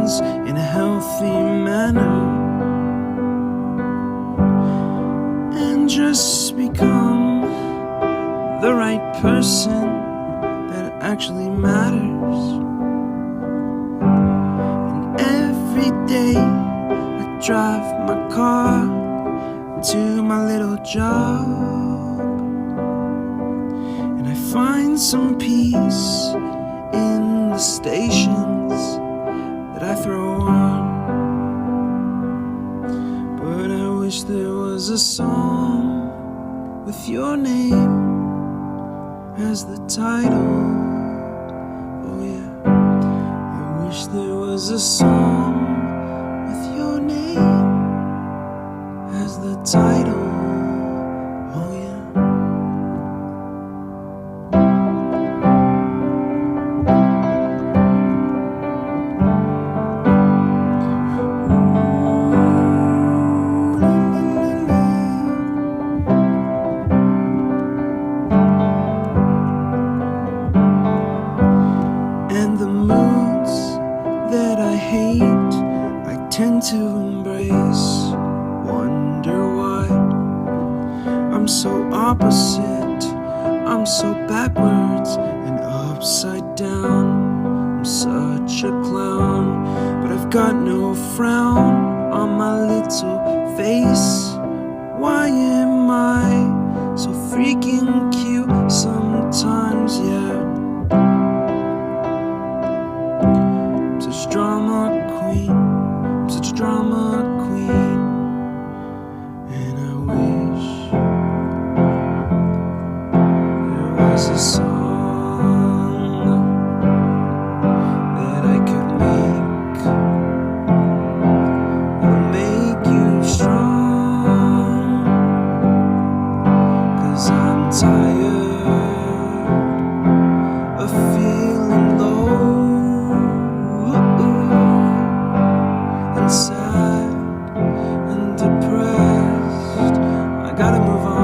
emotions in a healthy manner, and just become the right person that actually matters. And every day I drive my car to my little job, and I find some peace in the stations that I throw on. But I wish there was a song with your name as the title. Oh yeah, I wish there was a song with your name as the title. Oh yeah. And the moods that I hate, I tend to embrace. Wonder why I'm so opposite, I'm so backwards and upside down. I'm such a clown, but I've got no frown on my little face. Why am I so freaking cute sometimes, yeah? I'm such a drama queen, I'm such a drama queen. And I wish there was a song that I could make that'll make you strong. 'Cause I'm tired of feeling low and sad and depressed. I gotta move on.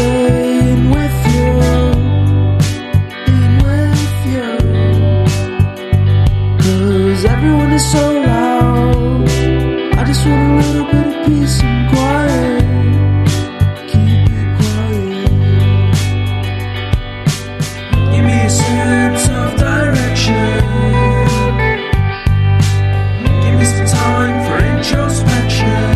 staying with you, cause everyone is so loud. I just want a little bit of peace and quiet. Keep it quiet. Give me a sense of direction. Give me some time for introspection.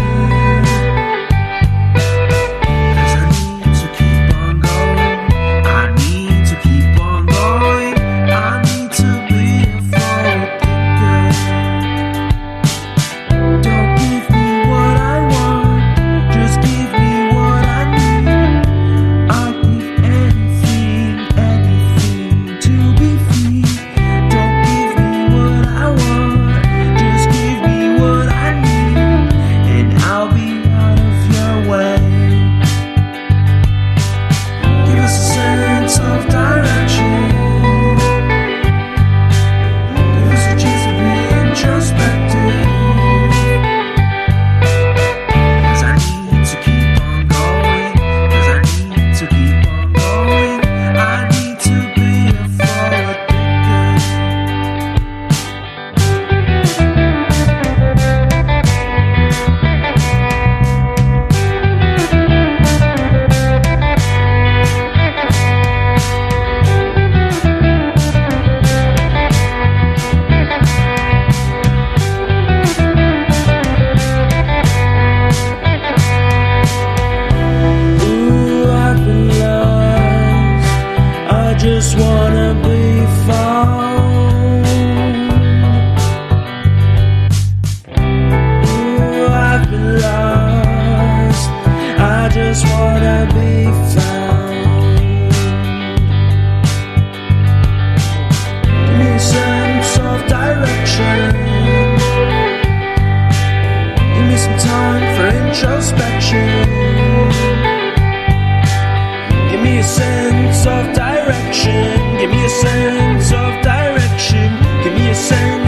Just wanna be found. Ooh, I've been lost. I just wanna be found. Give me a sense of direction. Give me some time for introspection. Give me a sense of direction. Give me a sense of direction. Give me a sense